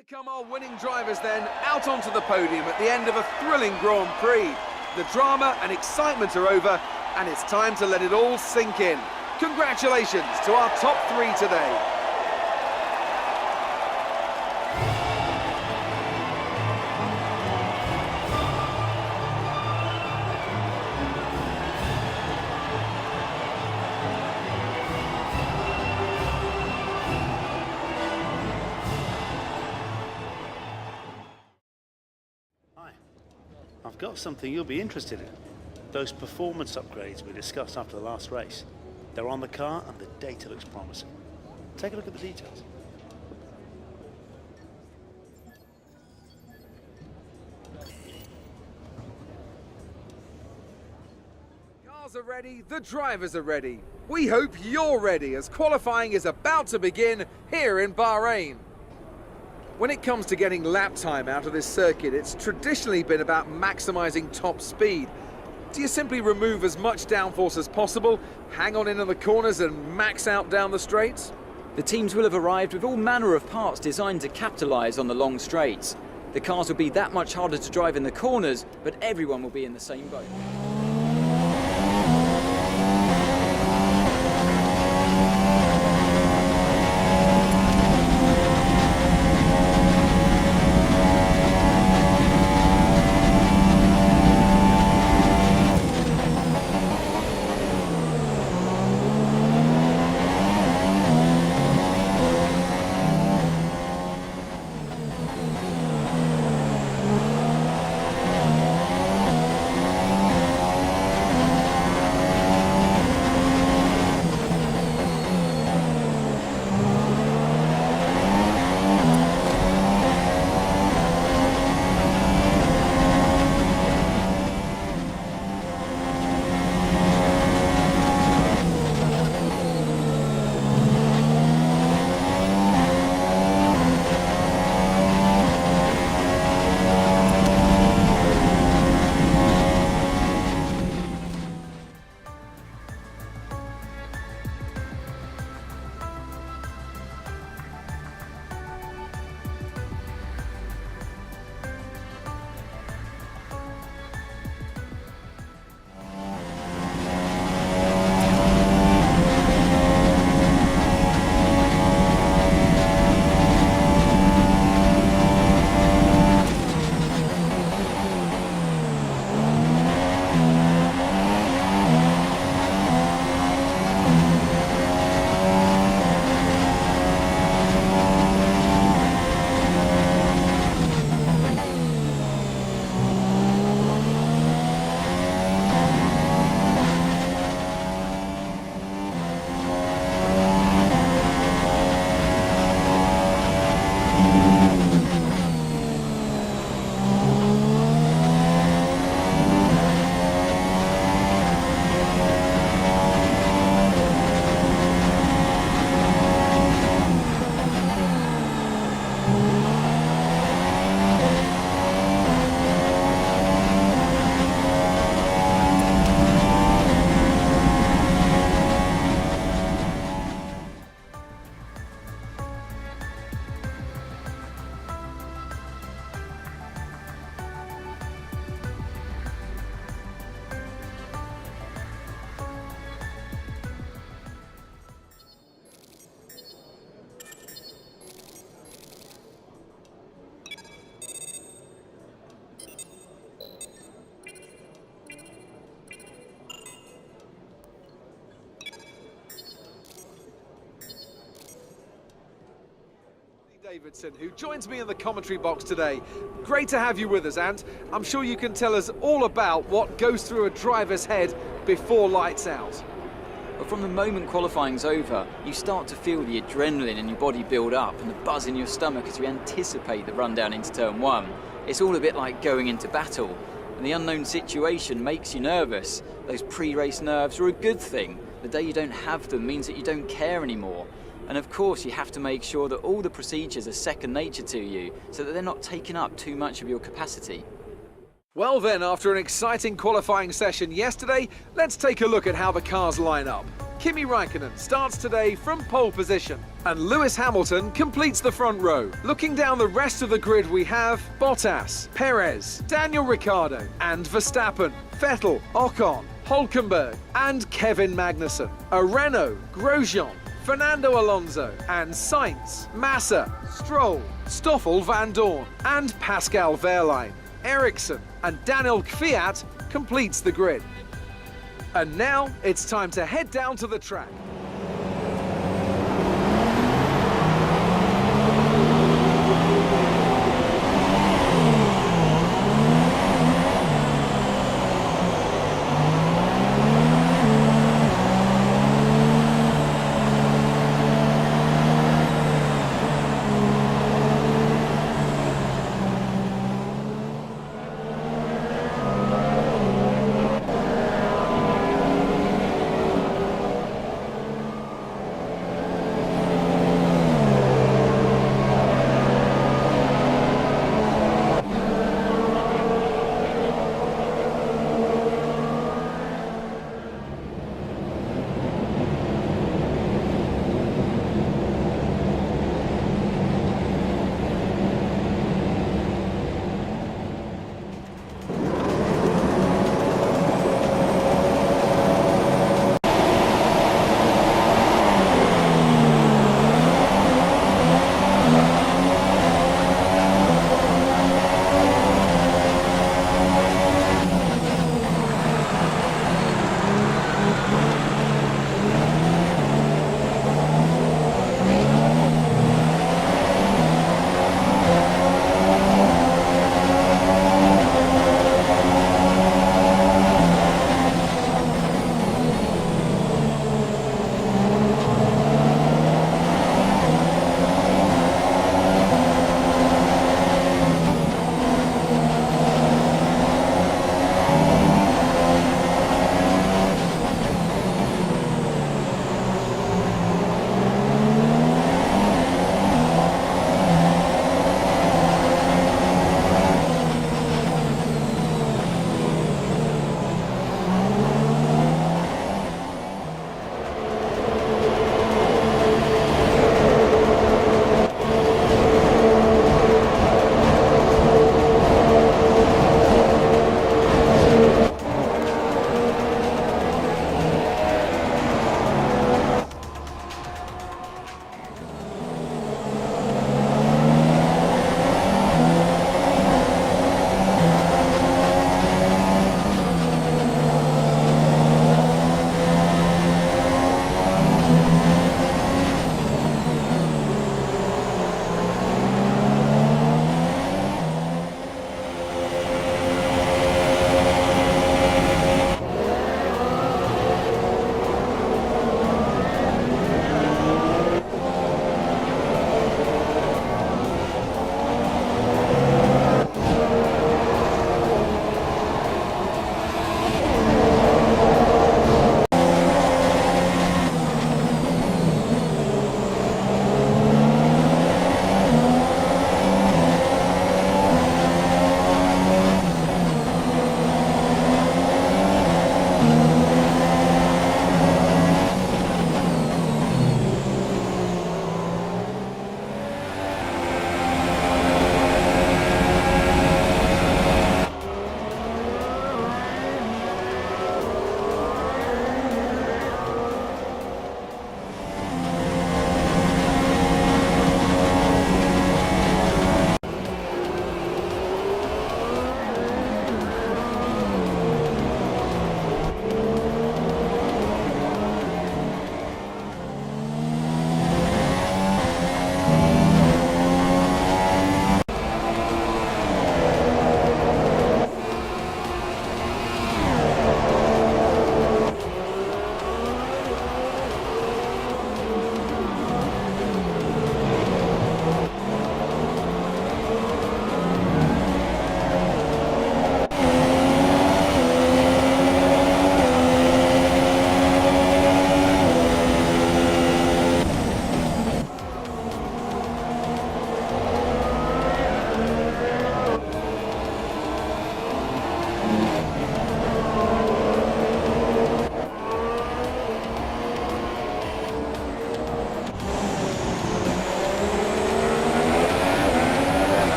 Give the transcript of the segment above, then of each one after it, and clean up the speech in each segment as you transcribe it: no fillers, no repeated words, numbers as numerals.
Here come our winning drivers then, out onto the podium at the end of a thrilling Grand Prix. The drama and excitement are over, and it's time to let it all sink in. Congratulations to our top three today. I've got something you'll be interested in. Those performance upgrades we discussed after the last race. They're on the car and the data looks promising. Take a look at the details. Cars are ready, the drivers are ready. We hope you're ready as qualifying is about to begin here in Bahrain. When it comes to getting lap time out of this circuit, it's traditionally been about maximising top speed. Do you simply remove as much downforce as possible, hang on into the corners and max out down the straights? The teams will have arrived with all manner of parts designed to capitalise on the long straights. The cars will be that much harder to drive in the corners, but everyone will be in the same boat. Davidson, who joins me in the commentary box today. Great to have you with us, and I'm sure you can tell us all about what goes through a driver's head before lights out. But from the moment qualifying's over, you start to feel the adrenaline in your body build up and the buzz in your stomach as you anticipate the run down into turn one. It's all a bit like going into battle, and the unknown situation makes you nervous. Those pre-race nerves are a good thing. The day you don't have them means that you don't care anymore. And of course, you have to make sure that all the procedures are second nature to you, so that they're not taking up too much of your capacity. Well then, after an exciting qualifying session yesterday, let's take a look at how the cars line up. Kimi Raikkonen starts today from pole position, and Lewis Hamilton completes the front row. Looking down the rest of the grid, we have Bottas, Perez, Daniel Ricciardo, and Verstappen, Vettel, Ocon, Hülkenberg, and Kevin Magnussen. A Renault, Grosjean, Fernando Alonso, and Sainz, Massa, Stroll, Stoffel van Dorn, and Pascal Wehrlein. Ericsson and Daniel Kvyat completes the grid. And now it's time to head down to the track.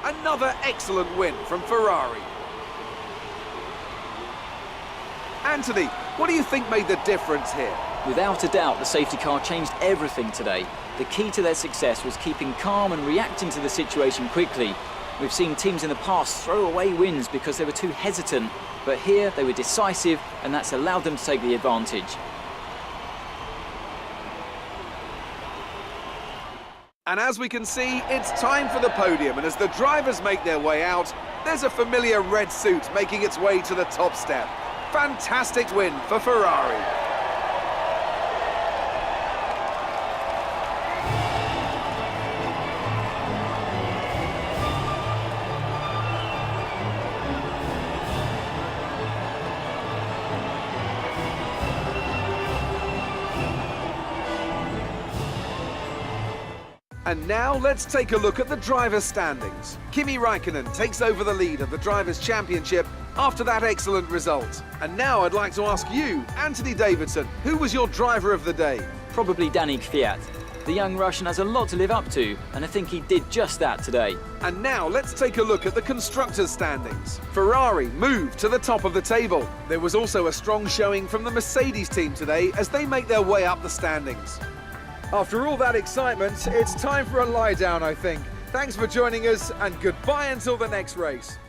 Another excellent win from Ferrari. Anthony, what do you think made the difference here? Without a doubt, the safety car changed everything today. The key to their success was keeping calm and reacting to the situation quickly. We've seen teams in the past throw away wins because they were too hesitant, but here they were decisive, and that's allowed them to take the advantage. And as we can see, it's time for the podium, and as the drivers make their way out, there's a familiar red suit making its way to the top step. Fantastic win for Ferrari. And now let's take a look at the drivers' standings. Kimi Raikkonen takes over the lead of the Drivers' Championship after that excellent result. And now I'd like to ask you, Anthony Davidson, who was your driver of the day? Probably Danny Kvyat. The young Russian has a lot to live up to, and I think he did just that today. And now let's take a look at the constructors' standings. Ferrari moved to the top of the table. There was also a strong showing from the Mercedes team today as they make their way up the standings. After all that excitement, it's time for a lie down, I think. Thanks for joining us, and goodbye until the next race.